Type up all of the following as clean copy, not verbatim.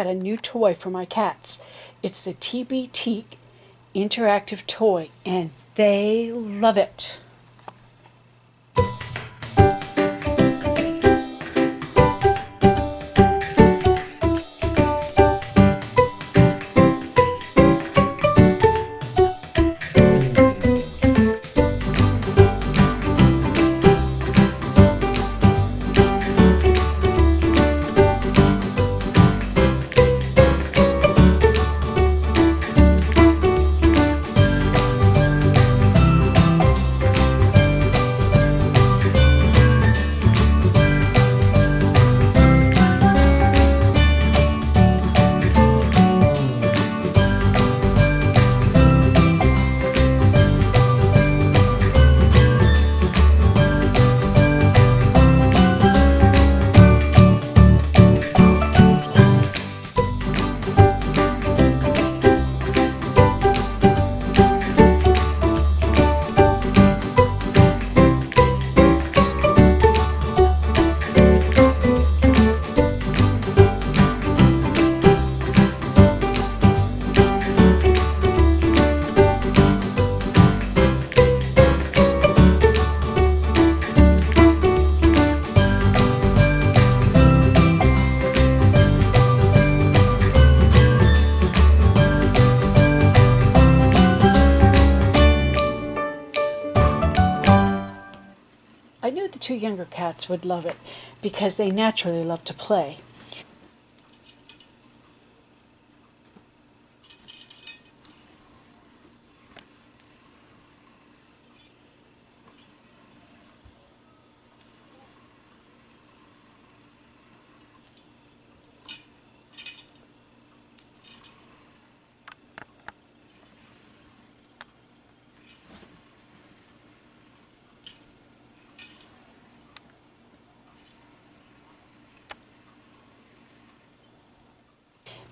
Got a new toy for my cats. It's the Teek interactive toy, and they love it. I knew the two younger cats would love it because they naturally love to play.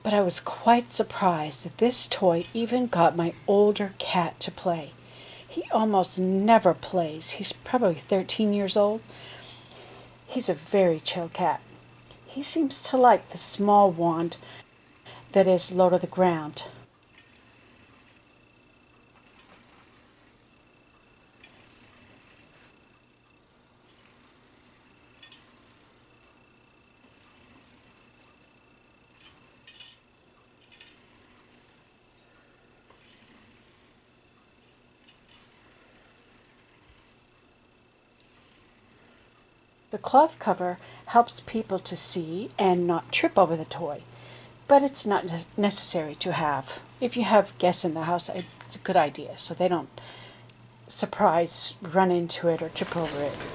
But I was quite surprised that this toy even got my older cat to play. He almost never plays. He's probably 13 years old. He's a very chill cat. He seems to like the small wand that is low to the ground. The cloth cover helps people to see and not trip over the toy, but it's not necessary to have. If you have guests in the house, it's a good idea so they don't run into it or trip over it.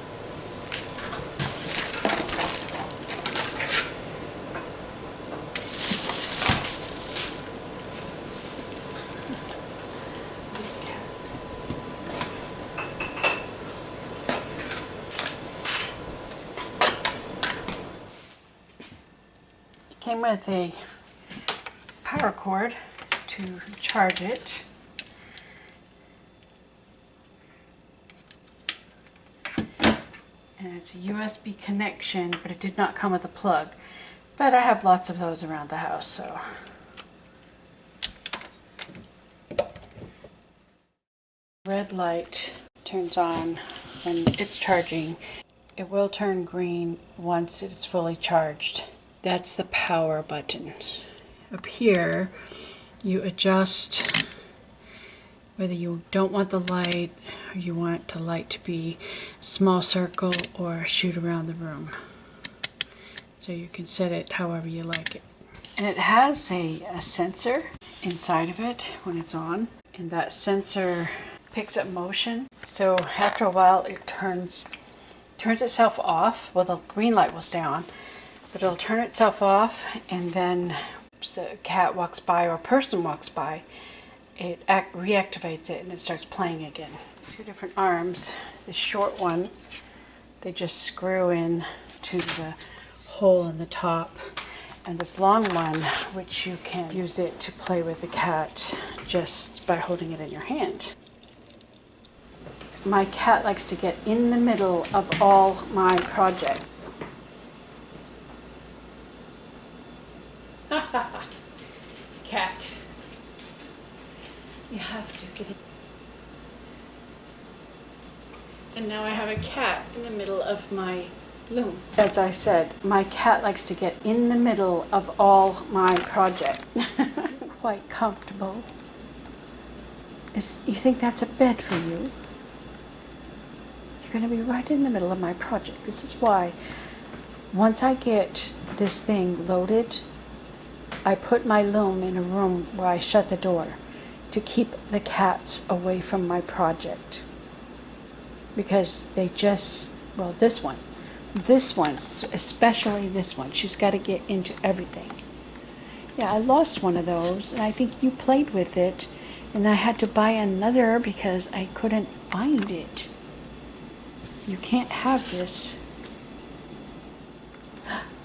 Came with a power cord to charge it. And it's a USB connection, but it did not come with a plug. But I have lots of those around the house, so. Red light turns on when it's charging. It will turn green once it is fully charged. That's the power button. Up here, you adjust whether you don't want the light or you want the light to be a small circle or shoot around the room. So you can set it however you like it. And it has a sensor inside of it when it's on, and that sensor picks up motion. So after a while it turns itself off. Well, the green light will stay on, but it'll turn itself off, and then a cat walks by or a person walks by, it reactivates it and it starts playing again. Two different arms. The short one, they just screw in to the hole in the top, and this long one, which you can use it to play with the cat just by holding it in your hand. My cat likes to get in the middle of all my projects. Cat. You have to get it. And now I have a cat in the middle of my loom. As I said, my cat likes to get in the middle of all my project. Quite comfortable. You think that's a bed for you? You're going to be right in the middle of my project. This is why once I get this thing loaded, I put my loom in a room where I shut the door to keep the cats away from my project. Because they just, well, this one, especially this one, she's got to get into everything. Yeah, I lost one of those, and I think you played with it, and I had to buy another because I couldn't find it. You can't have this.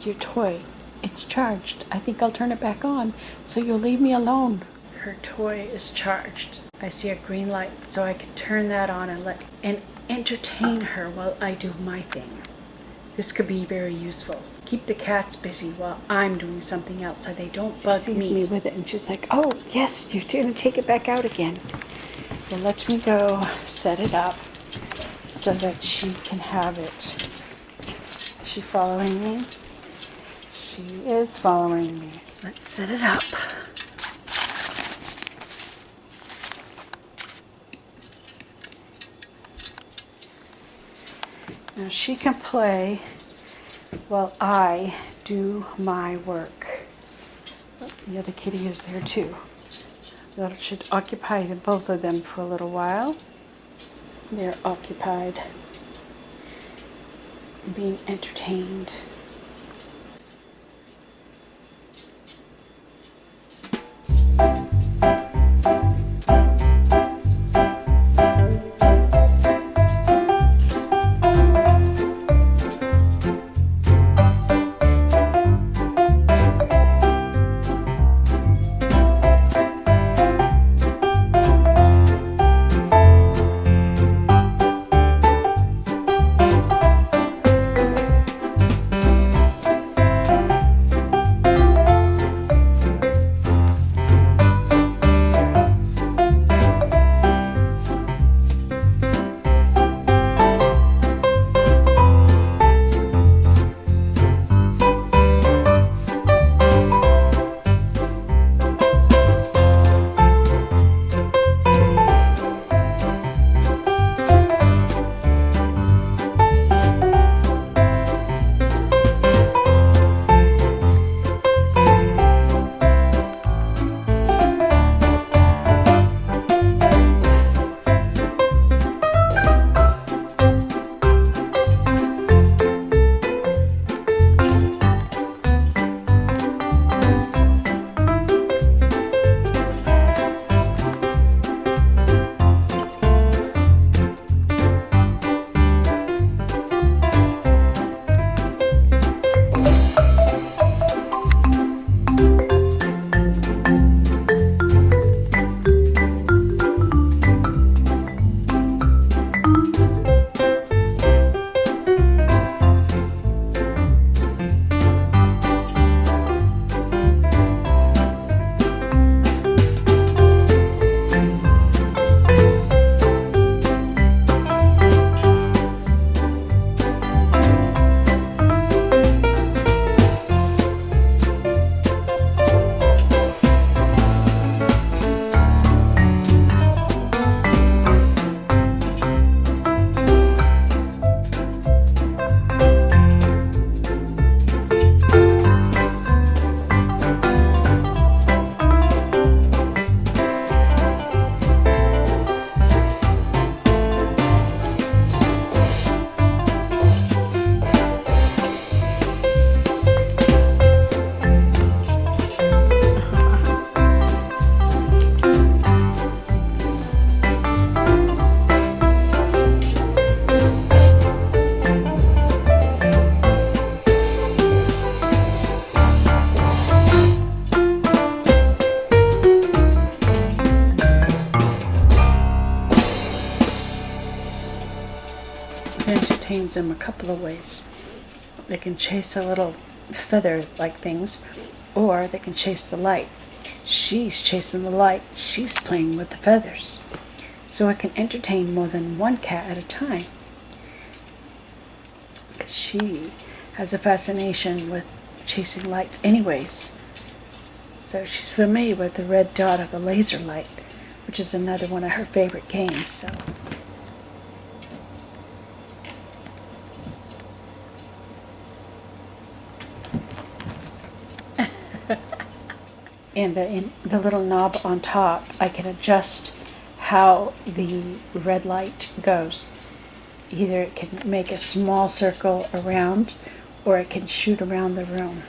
Your toy, it's charged. I think I'll turn it back on, so you'll leave me alone. Her toy is charged. I see a green light, so I can turn that on and entertain her while I do my thing. This could be very useful. Keep the cats busy while I'm doing something else so they don't bug me with it. And she's like, oh, yes, you're going to take it back out again. Well, let me go set it up so that she can have it. Is she following me? She is following me. Let's set it up. Now she can play while I do my work. Oh, the other kitty is there too. So that should occupy the both of them for a little while. They're occupied, being entertained. Entertains them a couple of ways. They can chase a little feather-like things, or they can chase the light. She's chasing the light. She's playing with the feathers. So I can entertain more than one cat at a time. She has a fascination with chasing lights anyways. So she's familiar with the red dot of the laser light, which is another one of her favorite games. So and the little knob on top, I can adjust how the red light goes. Either it can make a small circle around, or it can shoot around the room.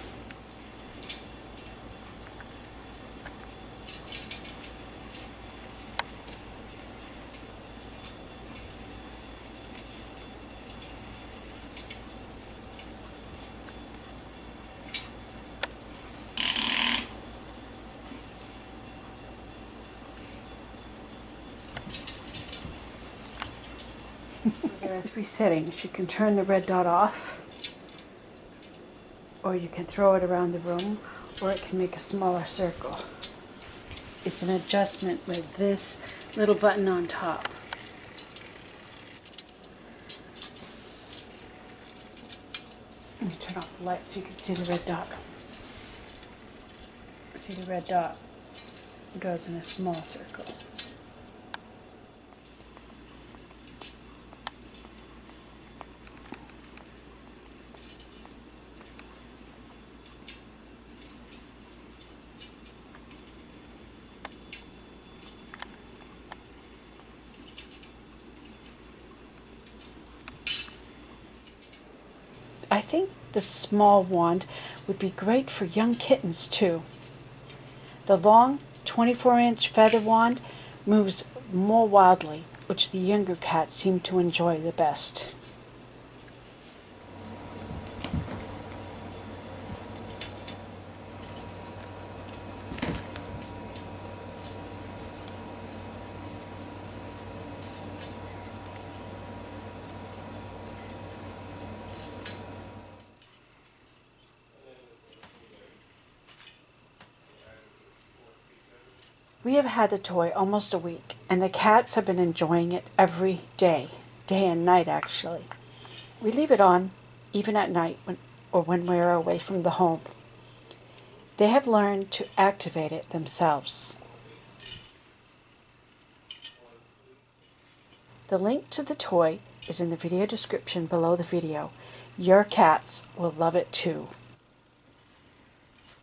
There are 3 settings. You can turn the red dot off, or you can throw it around the room, or it can make a smaller circle. It's an adjustment with this little button on top. Let me turn off the light so you can see the red dot. See, the red dot goes in a small circle. I think the small wand would be great for young kittens too. The long 24-inch feather wand moves more wildly, which the younger cats seem to enjoy the best. We have had the toy almost a week, and the cats have been enjoying it every day, day and night actually. We leave it on, even at night when we are away from the home. They have learned to activate it themselves. The link to the toy is in the video description below the video. Your cats will love it too.